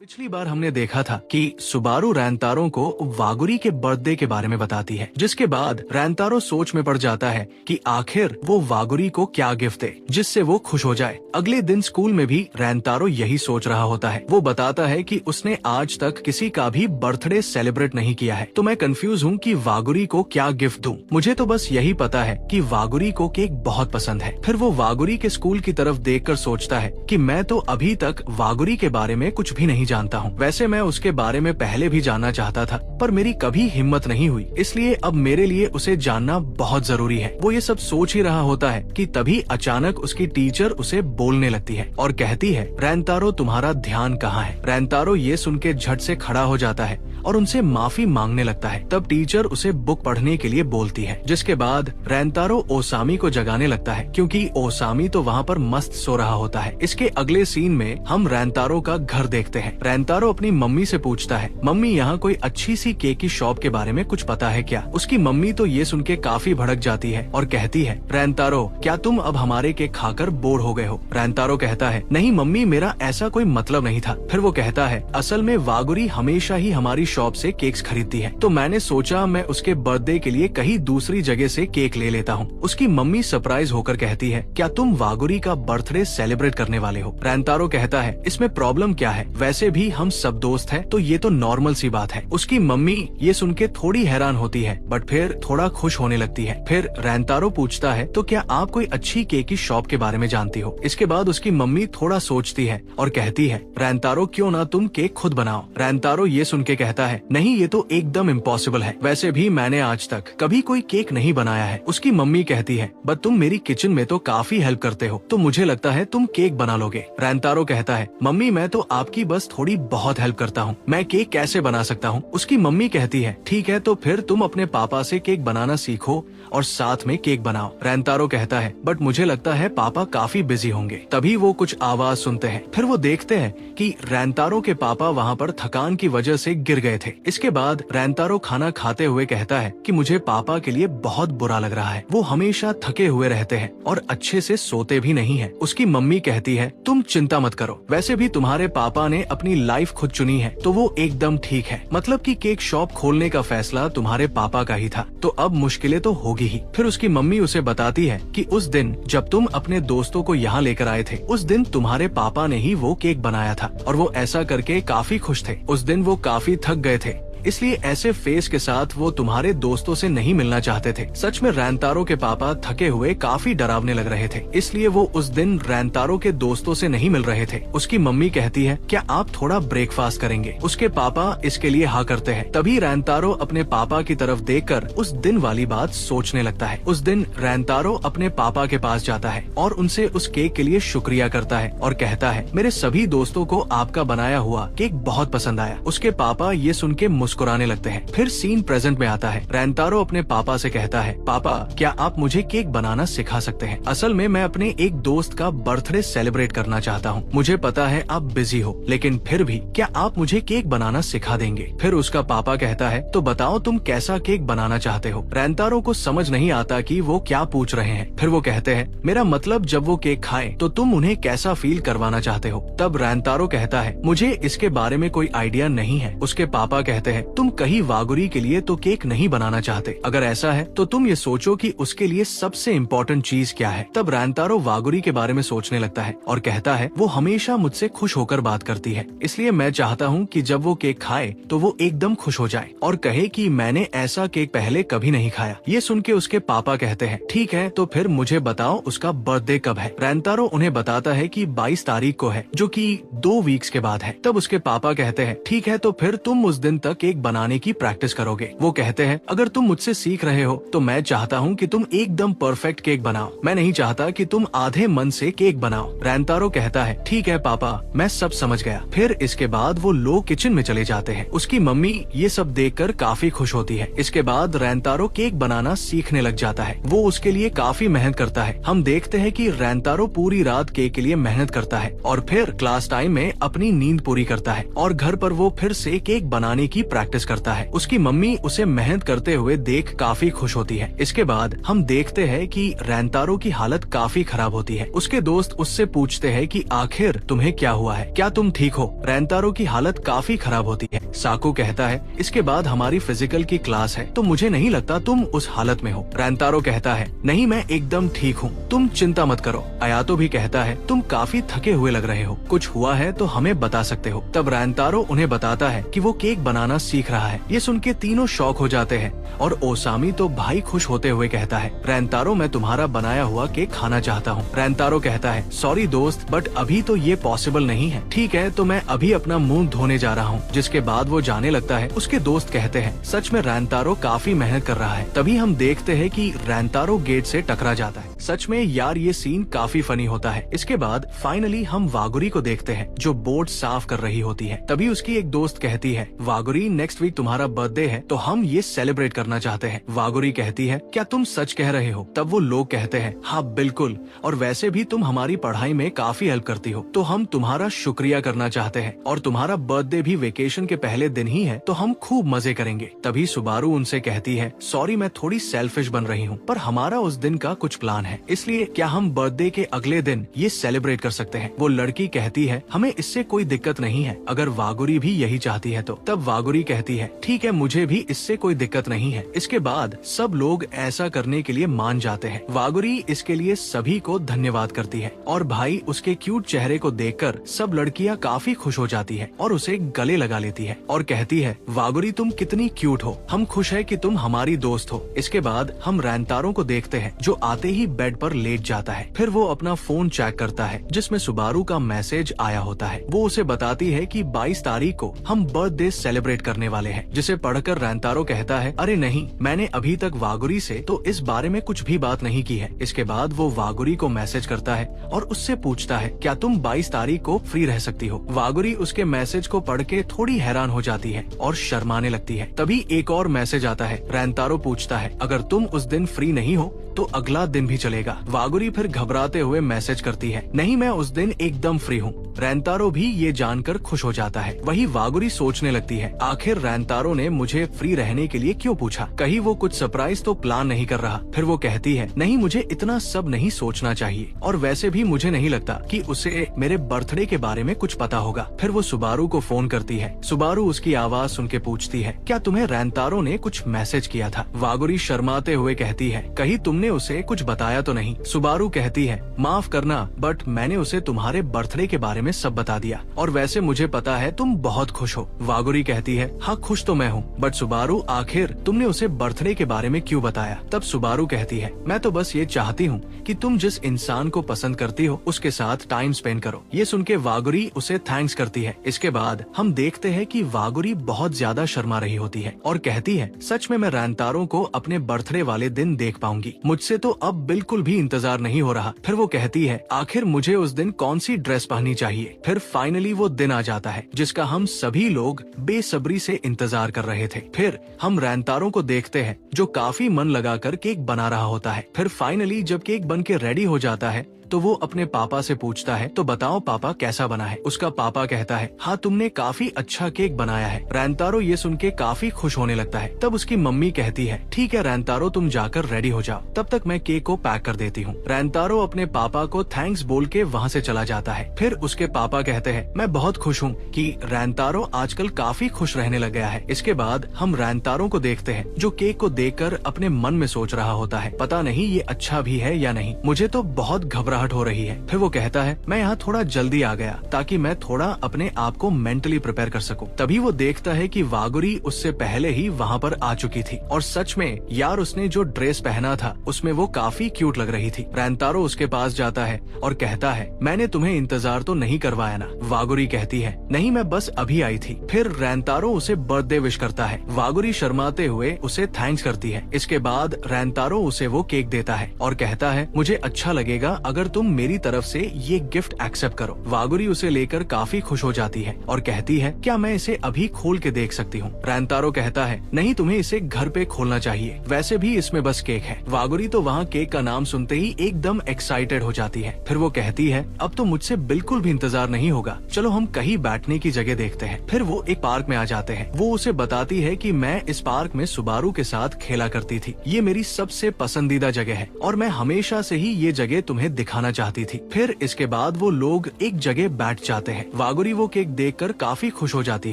पिछली बार हमने देखा था कि सुबारू रैंतारो को वागुरी के बर्थडे के बारे में बताती है, जिसके बाद रैंतारो सोच में पड़ जाता है कि आखिर वो वागुरी को क्या गिफ्ट दे जिससे वो खुश हो जाए। अगले दिन स्कूल में भी रैंतारो यही सोच रहा होता है। वो बताता है कि उसने आज तक किसी का भी बर्थडे सेलिब्रेट नहीं किया है, तो मैं कंफ्यूज हूँ कि वागुरी को क्या गिफ्ट दूं। मुझे तो बस यही पता है कि वागुरी को केक बहुत पसंद है। फिर वो वागुरी के स्कूल की तरफ देखकर सोचता है कि मैं तो अभी तक वागुरी के बारे में कुछ भी नहीं जानता हूँ। वैसे मैं उसके बारे में पहले भी जानना चाहता था, पर मेरी कभी हिम्मत नहीं हुई, इसलिए अब मेरे लिए उसे जानना बहुत जरूरी है। वो ये सब सोच ही रहा होता है कि तभी अचानक उसकी टीचर उसे बोलने लगती है और कहती है, रैंतारो तुम्हारा ध्यान कहाँ है। रैंतारो ये सुन के झट से खड़ा हो जाता है और उनसे माफी मांगने लगता है। तब टीचर उसे बुक पढ़ने के लिए बोलती है, जिसके बाद रैंतारो ओसामी को जगाने लगता है, क्योंकि ओसामी तो वहाँ पर मस्त सो रहा होता है। इसके अगले सीन में हम रैंतारो का घर देखते हैं। रैंतारो अपनी मम्मी से पूछता है, मम्मी यहाँ कोई अच्छी सी केक की शॉप के बारे में कुछ पता है क्या? उसकी मम्मी तो ये सुन के काफी भड़क जाती है और कहती है, रैंतारो क्या तुम अब हमारे केक खाकर बोर हो गए हो? रैंतारो कहता है, नहीं मम्मी, मेरा ऐसा कोई मतलब नहीं था। फिर वो कहता है, असल में वागुरी हमेशा ही हमारी शॉप से केक्स खरीदती है, तो मैंने सोचा मैं उसके बर्थडे के लिए कहीं दूसरी जगह से केक ले लेता हूँ। उसकी मम्मी सरप्राइज होकर कहती है, क्या तुम वागुरी का बर्थडे सेलिब्रेट करने वाले हो? रैंतारो कहता है, इसमें प्रॉब्लम क्या है? वैसे भी हम सब दोस्त हैं, तो ये तो नॉर्मल सी बात है। उसकी मम्मी ये सुन के थोड़ी हैरान होती है, बट फिर थोड़ा खुश होने लगती है। फिर रैंतारो पूछता है, तो क्या आप कोई अच्छी केक की शॉप के बारे में जानती हो? इसके बाद उसकी मम्मी थोड़ा सोचती है और कहती है, रैंतारो क्यों ना तुम केक खुद बनाओ। रैंतारो ये सुन के कहता है, नहीं ये तो एकदम इम्पॉसिबल है, वैसे भी मैंने आज तक कभी कोई केक नहीं बनाया है। उसकी मम्मी कहती है, बट तुम मेरी किचन में तो काफी हेल्प करते हो, तो मुझे लगता है तुम केक बना लोगे। रैंतारो कहता है, मम्मी मैं तो आपकी बस थोड़ी बहुत हेल्प करता हूँ, मैं केक कैसे बना सकता हूँ? उसकी मम्मी कहती है, ठीक है तो फिर तुम अपने पापा से केक बनाना सीखो और साथ में केक बनाओ। रैंतारो कहता है, बट मुझे लगता है पापा काफी बिजी होंगे। तभी वो कुछ आवाज सुनते हैं। फिर वो देखते हैं कि रैंतारो के पापा वहाँ पर थकान की वजह से गिर गए थे। इसके बाद रैंतारो खाना खाते हुए कहता है कि मुझे पापा के लिए बहुत बुरा लग रहा है, वो हमेशा थके हुए रहते हैं और अच्छे से सोते भी नहीं है। उसकी मम्मी कहती है, तुम चिंता मत करो, वैसे भी तुम्हारे पापा ने अपनी लाइफ खुद चुनी है, तो वो एकदम ठीक है। मतलब कि केक शॉप खोलने का फैसला तुम्हारे पापा का ही था, तो अब मुश्किलें तो होगी ही। फिर उसकी मम्मी उसे बताती है कि उस दिन जब तुम अपने दोस्तों को यहाँ लेकर आए थे, उस दिन तुम्हारे पापा ने ही वो केक बनाया था और वो ऐसा करके काफी खुश थे। उस दिन वो काफी थक गए थे, इसलिए ऐसे फेस के साथ वो तुम्हारे दोस्तों से नहीं मिलना चाहते थे। सच में रैंतारो के पापा थके हुए काफी डरावने लग रहे थे, इसलिए वो उस दिन रैंतारो के दोस्तों से नहीं मिल रहे थे। उसकी मम्मी कहती है, क्या आप थोड़ा ब्रेकफास्ट करेंगे? उसके पापा इसके लिए हाँ करते हैं। तभी रैंतारो अपने पापा की तरफ देखकर उस दिन वाली बात सोचने लगता है। उस दिन रैंतारो अपने पापा के पास जाता है और उनसे उस केक के लिए शुक्रिया करता है और कहता है, मेरे सभी दोस्तों को आपका बनाया हुआ केक बहुत पसंद आया। उसके पापा ये सुन के मुस्कुराने लगते हैं। फिर सीन प्रेजेंट में आता है। रैंतारो अपने पापा से कहता है, पापा क्या आप मुझे केक बनाना सिखा सकते हैं? असल में मैं अपने एक दोस्त का बर्थडे सेलिब्रेट करना चाहता हूँ। मुझे पता है आप बिजी हो, लेकिन फिर भी क्या आप मुझे केक बनाना सिखा देंगे? फिर उसका पापा कहता है, तो बताओ तुम कैसा केक बनाना चाहते हो? रैंतारो को समझ नहीं आता कि वो क्या पूछ रहे हैं। फिर वो कहते हैं, मेरा मतलब जब वो केक खाएं तो तुम उन्हें कैसा फील करवाना चाहते हो? तब रैंतारो कहता है, मुझे इसके बारे में कोई आइडिया नहीं है। उसके पापा कहते हैं, तुम कहीं वागुरी के लिए तो केक नहीं बनाना चाहते? अगर ऐसा है तो तुम ये सोचो कि उसके लिए सबसे इम्पोर्टेंट चीज क्या है। तब रैंतारो वागुरी के बारे में सोचने लगता है और कहता है, वो हमेशा मुझसे खुश होकर बात करती है, इसलिए मैं चाहता हूँ कि जब वो केक खाए तो वो एकदम खुश हो जाए और कहे कि मैंने ऐसा केक पहले कभी नहीं खाया। ये सुन के उसके पापा कहते हैं, ठीक है तो फिर मुझे बताओ उसका बर्थडे कब है? रैंतारो उन्हें बताता है कि 22 तारीख को है, जो कि 2 वीक्स के बाद है। तब उसके पापा कहते हैं, ठीक है तो फिर तुम उस दिन तक केक बनाने की प्रैक्टिस करोगे। वो कहते हैं, अगर तुम मुझसे सीख रहे हो तो मैं चाहता हूँ कि तुम एकदम परफेक्ट केक बनाओ, मैं नहीं चाहता कि तुम आधे मन से केक बनाओ। रैंतारो कहता है, ठीक है पापा, मैं सब समझ गया। फिर इसके बाद वो लोग किचन में चले जाते हैं। उसकी मम्मी ये सब देखकर काफी खुश होती है। इसके बाद रैंतारो केक बनाना सीखने लग जाता है। वो उसके लिए काफी मेहनत करता है। हम देखते हैं कि रैंतारो पूरी रात केक के लिए मेहनत करता है और फिर क्लास टाइम में अपनी नींद पूरी करता है और घर पर वो फिर से केक बनाने की प्रैक्टिस करता है। उसकी मम्मी उसे मेहनत करते हुए देख काफी खुश होती है। इसके बाद हम देखते हैं कि रैंतारो की हालत काफी खराब होती है। उसके दोस्त उससे पूछते हैं कि आखिर तुम्हें क्या हुआ है, क्या तुम ठीक हो? रैंतारो की हालत काफी खराब होती है। साकू कहता है, इसके बाद हमारी फिजिकल की क्लास है तो मुझे नहीं लगता तुम उस हालत में हो। रैंतारो कहता है, नहीं मैं एकदम ठीक हूँ, तुम चिंता मत करो। अयातो भी कहता है, तुम काफी थके हुए लग रहे हो, कुछ हुआ है तो हमें बता सकते हो। तब रैंतारो उन्हें बताता है कि वो केक बनाना सीख रहा है। ये सुन के तीनों शॉक हो जाते हैं और ओसामी तो भाई खुश होते हुए कहता है, रैंतारो मैं तुम्हारा बनाया हुआ केक खाना चाहता हूँ। रैंतारो कहता है, सॉरी दोस्त बट अभी तो ये पॉसिबल नहीं है। ठीक है तो मैं अभी अपना मुंह धोने जा रहा हूँ। जिसके बाद वो जाने लगता है। उसके दोस्त कहते हैं, सच में रैंतारो काफी मेहनत कर रहा है। तभी हम देखते हैं कि रैंतारो गेट से टकरा जाता है। सच में यार ये सीन काफी फनी होता है। इसके बाद फाइनली हम वागुरी को देखते हैं जो बोट साफ कर रही होती है। तभी उसकी एक दोस्त कहती है, वागुरी नेक्स्ट वीक तुम्हारा बर्थडे है तो हम ये सेलिब्रेट करना चाहते हैं। वागुरी कहती है, क्या तुम सच कह रहे हो? तब वो लोग कहते हैं, हाँ बिल्कुल, और वैसे भी तुम हमारी पढ़ाई में काफी हेल्प करती हो तो हम तुम्हारा शुक्रिया करना चाहते हैं, और तुम्हारा बर्थडे भी वेकेशन के पहले दिन ही है तो हम खूब मजे करेंगे। तभी सुबारू उनसे कहती है, सॉरी मैं थोड़ी सेल्फिश बन रही हूँ पर हमारा उस दिन का कुछ प्लान है, इसलिए क्या हम बर्थडे के अगले दिन ये सेलिब्रेट कर सकते हैं? वो लड़की कहती है, हमें इससे कोई दिक्कत नहीं है अगर वागुरी भी यही चाहती है तो। तब वागुरी कहती है, ठीक है मुझे भी इससे कोई दिक्कत नहीं है। इसके बाद सब लोग ऐसा करने के लिए मान जाते हैं। वागुरी इसके लिए सभी को धन्यवाद करती है और भाई उसके क्यूट चेहरे को देखकर सब लड़कियां काफी खुश हो जाती है और उसे गले लगा लेती है और कहती है, वागुरी तुम कितनी क्यूट हो, हम खुश है कि तुम हमारी दोस्त हो। इसके बाद हम रैंतारो को देखते हैं जो आते ही बेड पर लेट जाता है। फिर वो अपना फोन चेक करता है जिसमें सुबारू का मैसेज आया होता है। वो उसे बताती है कि 22 तारीख को हम बर्थडे सेलिब्रेट करने वाले हैं। जिसे पढ़कर रैंतारो कहता है, अरे नहीं, मैंने अभी तक वागुरी से तो इस बारे में कुछ भी बात नहीं की है। इसके बाद वो वागुरी को मैसेज करता है और उससे पूछता है, क्या तुम 22 तारीख को फ्री रह सकती हो? वागुरी उसके मैसेज को पढ़ के थोड़ी हैरान हो जाती है और शर्माने लगती है। तभी एक और मैसेज आता है। रैंतारो पूछता है, अगर तुम उस दिन फ्री नहीं हो तो अगला दिन भी चलेगा। वागुरी फिर घबराते हुए मैसेज करती है, नहीं मैं उस दिन एकदम फ्री हूँ। रैंतारो भी ये जानकर खुश हो जाता है। वही वागुरी सोचने लगती है, आखिर रैंतारो ने मुझे फ्री रहने के लिए क्यों पूछा? कहीं वो कुछ सरप्राइज तो प्लान नहीं कर रहा? फिर वो कहती है, नहीं मुझे इतना सब नहीं सोचना चाहिए, और वैसे भी मुझे नहीं लगता कि उसे मेरे बर्थडे के बारे में कुछ पता होगा। फिर वो सुबारू को फोन करती है। सुबारू उसकी आवाज सुन के पूछती है, क्या तुम्हें रैंतारो ने कुछ मैसेज किया था? वागुरी शर्माते हुए कहती है, कहीं तुमने उसे कुछ बताया तो नहीं? सुबारू कहती है, माफ करना बट मैंने उसे तुम्हारे बर्थडे के बारे में सब बता दिया, और वैसे मुझे पता है तुम बहुत खुश हो। वागुरी कहती है, हाँ खुश तो मैं हूँ, बट सुबारू आखिर तुमने उसे बर्थडे के बारे में क्यों बताया? तब सुबारू कहती है, मैं तो बस ये चाहती हूँ कि तुम जिस इंसान को पसंद करती हो उसके साथ टाइम स्पेंड करो। ये सुन के वागुरी उसे थैंक्स करती है। इसके बाद हम देखते हैं कि वागुरी बहुत ज्यादा शर्मा रही होती है और कहती है, सच में मैं रैंतारो को अपने बर्थडे वाले दिन देख पाऊंगी, मुझसे तो अब बिल्कुल भी इंतजार नहीं हो रहा। फिर वो कहती है, आखिर मुझे उस दिन कौन सी ड्रेस पहननी चाहिए? फिर फाइनली वो दिन आ जाता है जिसका हम सभी लोग बेसब्री से इंतजार कर रहे थे। फिर हम रैंतारो को देखते हैं जो काफी मन लगाकर केक बना रहा होता है। फिर फाइनली जब केक बन के रेडी हो जाता है तो वो अपने पापा से पूछता है, तो बताओ पापा कैसा बना है? उसका पापा कहता है, हाँ तुमने काफी अच्छा केक बनाया है। रैंतारो ये सुन के काफी खुश होने लगता है। तब उसकी मम्मी कहती है, ठीक है रैंतारो तुम जाकर रेडी हो जाओ, तब तक मैं केक को पैक कर देती हूँ। रैंतारो अपने पापा को थैंक्स बोल के वहाँ से चला जाता है। फिर उसके पापा कहते हैं, मैं बहुत खुश हूँ कि रैंतारो आजकल काफी खुश रहने लग गया है। इसके बाद हम रैंतारो को देखते हैं जो केक को देखकर अपने मन में सोच रहा होता है, पता नहीं ये अच्छा भी है या नहीं, मुझे तो बहुत घबराहट हो रही है। फिर वो कहता है, मैं यहाँ थोड़ा जल्दी आ गया ताकि मैं थोड़ा अपने आप को मेंटली प्रिपेयर कर सकूं। तभी वो देखता है कि वागुरी उससे पहले ही वहाँ पर आ चुकी थी और सच में यार उसने जो ड्रेस पहना था उसमें वो काफी क्यूट लग रही थी। रैंतारो उसके पास जाता है और कहता है, मैंने तुम्हें इंतजार तो नहीं करवाया ना? वागुरी कहती है, नहीं मैं बस अभी आई थी। फिर रैंतारो उसे बर्थडे विश करता है। वागुरी शर्माते हुए उसे थैंक्स करती है। इसके बाद रैंतारो उसे वो केक देता है और कहता है, मुझे अच्छा लगेगा अगर तुम मेरी तरफ से ये गिफ्ट एक्सेप्ट करो। वागुरी उसे लेकर काफी खुश हो जाती है और कहती है, क्या मैं इसे अभी खोल के देख सकती हूँ? रैंतारो कहता है, नहीं, तुम्हें इसे घर पे खोलना चाहिए, वैसे भी इसमें बस केक है। वागुरी तो वहाँ केक का नाम सुनते ही एकदम एक्साइटेड हो जाती है। फिर वो कहती है, अब तो मुझसे बिल्कुल भी इंतजार नहीं होगा, चलो हम कहीं बैठने की जगह देखते हैं। फिर वो एक पार्क में आ जाते हैं। वो उसे बताती है कि मैं इस पार्क में सुबारू के साथ खेला करती थी, ये मेरी सबसे पसंदीदा जगह है और मैं हमेशा से ही ये जगह तुम्हें दिखाना चाहती थी। फिर इसके बाद वो लोग एक जगह बैठ जाते हैं। वागुरी वो केक देखकर काफी खुश हो जाती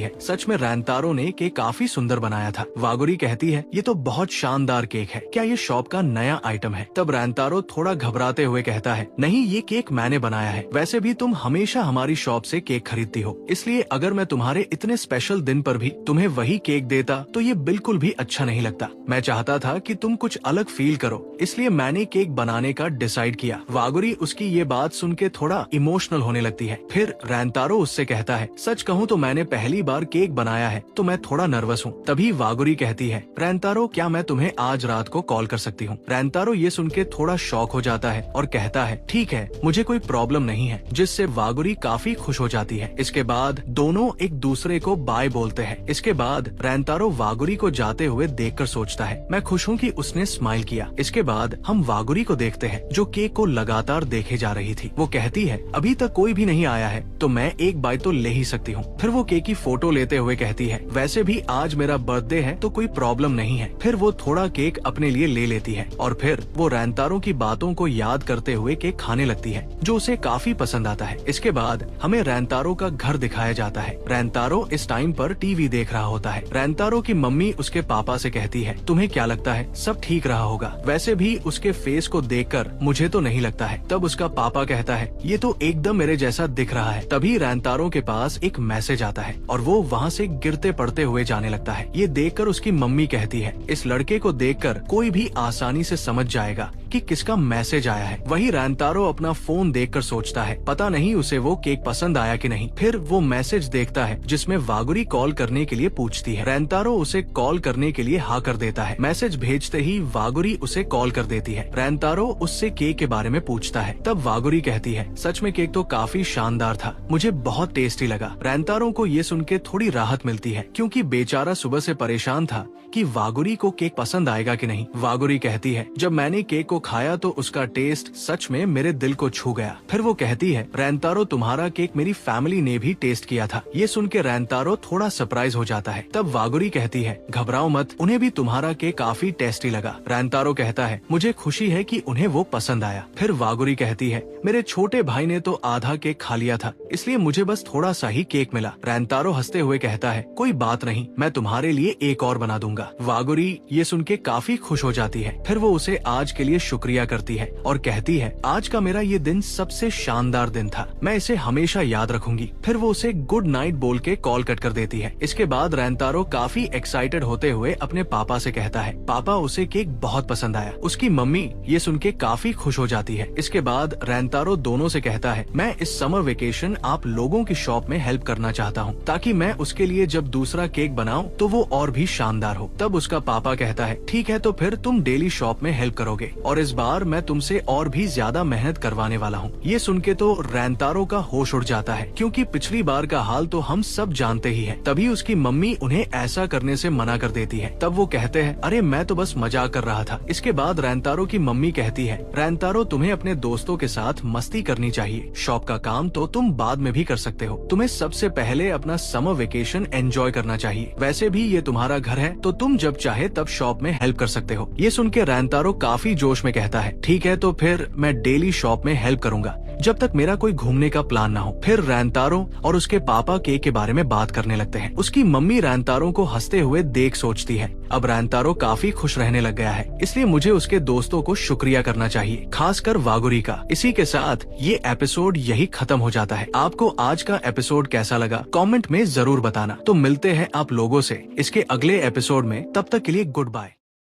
है। सच में रैंतारो ने केक काफी सुंदर बनाया था। वागुरी कहती है, ये तो बहुत शानदार केक है, क्या ये शॉप का नया आइटम है? तब रैंतारो थोड़ा घबराते हुए कहता है, नहीं, ये केक मैंने बनाया है। वैसे भी तुम हमेशा हमारी शॉप से केक खरीदती हो, इसलिए अगर मैं तुम्हारे इतने स्पेशल दिन पर भी तुम्हें वही केक देता तो ये बिल्कुल भी अच्छा नहीं लगता। मैं चाहता था कि तुम कुछ अलग फील करो, इसलिए मैंने केक बनाने का डिसाइड किया। वागुरी उसकी ये बात सुन के थोड़ा इमोशनल होने लगती है। फिर रैंतारो उससे कहता है, सच कहूँ तो मैंने पहली बार केक बनाया है तो मैं थोड़ा नर्वस हूँ। तभी वागुरी कहती है, रैंतारो, क्या मैं तुम्हें आज रात को कॉल कर सकती हूँ? रैंतारो ये सुन के थोड़ा शॉक हो जाता है और कहता है, ठीक है, मुझे कोई प्रॉब्लम नहीं है, जिससे वागुरी काफी खुश हो जाती है। इसके बाद दोनों एक दूसरे को बाय बोलते हैं। इसके बाद रैंतारो वागुरी को जाते हुए देखकर सोचता है, मैं खुश हूँ कि उसने स्माइल किया। इसके बाद हम वागुरी को देखते हैं जो केक को लगातार देखे जा रही थी। वो कहती है, अभी तक कोई भी नहीं आया है तो मैं एक बाइट तो ले ही सकती हूँ। फिर वो केक की फोटो लेते हुए कहती है, वैसे भी आज मेरा बर्थडे है तो कोई प्रॉब्लम नहीं है। फिर वो थोड़ा केक अपने लिए ले लेती है और फिर वो रैंतारो की बातों को याद करते हुए केक खाने लगती है, जो उसे काफी पसंद आता है। इसके बाद हमें रैंतारो का घर दिखाया जाता है। रैंतारो इस टाइम पर टीवी देख रहा होता है। रैंतारो की मम्मी उसके पापा से कहती है, तुम्हें क्या लगता है सब ठीक रहा होगा? वैसे भी उसके फेस को देखकर मुझे तो नहीं लगता है। तब उसका पापा कहता है, ये तो एकदम मेरे जैसा दिख रहा है। तभी रैंतारो के पास एक मैसेज आता है और वो वहाँ से गिरते पड़ते हुए जाने लगता है। ये देखकर उसकी मम्मी कहती है, इस लड़के को देखकर कोई भी आसानी से समझ जाएगा कि किसका मैसेज आया है। वही रैंतारो अपना फोन देखकर सोचता है, पता नहीं उसे वो केक पसंद आया कि नहीं। फिर वो मैसेज देखता है जिसमें वागुरी कॉल करने के लिए पूछती है। रैंतारो उसे कॉल करने के लिए हाँ कर देता है। मैसेज भेजते ही वागुरी उसे कॉल कर देती है। रैंतारो उससे केक के बारे में पूछता है। तब वागुरी कहती है, सच में केक तो काफी शानदार था, मुझे बहुत टेस्टी लगा। रैंतारो को ये सुन के थोड़ी राहत मिलती है, क्योंकि बेचारा सुबह से परेशान था कि वागुरी को केक पसंद आएगा कि नहीं। वागुरी कहती है, जब मैंने केक को खाया तो उसका टेस्ट सच में मेरे दिल को छू गया। फिर वो कहती है, रैंतारो, तुम्हारा केक मेरी फैमिली ने भी टेस्ट किया था। ये सुन के रैंतारो थोड़ा सरप्राइज हो जाता है। तब वागुरी कहती है, घबराओ मत, उन्हें भी तुम्हारा केक काफी टेस्टी लगा। रैंतारो कहता है, मुझे खुशी है कि उन्हें वो पसंद आया। फिर वागुरी कहती है, मेरे छोटे भाई ने तो आधा केक खा लिया था, इसलिए मुझे बस थोड़ा सा ही केक मिला। रैंतारो हंसते हुए कहता है, कोई बात नहीं, मैं तुम्हारे लिए एक और बना दूंगा। वागुरी ये सुन के काफी खुश हो जाती है। फिर वो उसे आज के लिए शुक्रिया करती है और कहती है, आज का मेरा ये दिन सबसे शानदार दिन था, मैं इसे हमेशा याद रखूंगी। फिर वो उसे गुड नाइट बोल के कॉल कट कर देती है। इसके बाद रैंतारो काफी एक्साइटेड होते हुए अपने पापा से कहता है, पापा, उसे केक बहुत पसंद आया। उसकी मम्मी ये सुन के काफी खुश हो जाती है। इसके बाद रैंतारो दोनों से कहता है, मैं इस समर वेकेशन आप लोगों की शॉप में हेल्प करना चाहता हूँ, ताकि मैं उसके लिए जब दूसरा केक बनाऊं तो वो और भी शानदार हो। तब उसका पापा कहता है, ठीक है, तो फिर तुम डेली शॉप में हेल्प करोगे और इस बार मैं तुमसे और भी ज्यादा मेहनत करवाने वाला हूँ। ये सुन के तो रैंतारो का होश उड़ जाता है, क्योंकि पिछली बार का हाल तो हम सब जानते ही हैं। तभी उसकी मम्मी उन्हें ऐसा करने से मना कर देती है। तब वो कहते हैं, अरे मैं तो बस मजाक कर रहा था। इसके बाद रैंतारो की मम्मी कहती है, रैंतारो, तुम्हें अपने दोस्तों के साथ मस्ती करनी चाहिए, शॉप का काम तो तुम बाद में भी कर सकते हो, तुम्हें सबसे पहले अपना समर वेकेशन एंजॉय करना चाहिए। वैसे भी ये तुम्हारा घर है तो तुम जब चाहे तब शॉप में हेल्प कर सकते हो। ये सुन के रैंतारो काफी जोश में कहता है, ठीक है, तो फिर मैं डेली शॉप में हेल्प करूंगा जब तक मेरा कोई घूमने का प्लान ना हो। फिर रैंतारो और उसके पापा केक के बारे में बात करने लगते हैं। उसकी मम्मी रैंतारो को हंसते हुए देख सोचती है, अब रैंतारो काफी खुश रहने लग गया है, इसलिए मुझे उसके दोस्तों को शुक्रिया करना चाहिए, खासकर वागुरी का। इसी के साथ ये एपिसोड यही खत्म हो जाता है। आपको आज का एपिसोड कैसा लगा कमेंट में जरूर बताना। तो मिलते हैं आप लोगों से इसके अगले एपिसोड में, तब तक के लिए गुड बाय।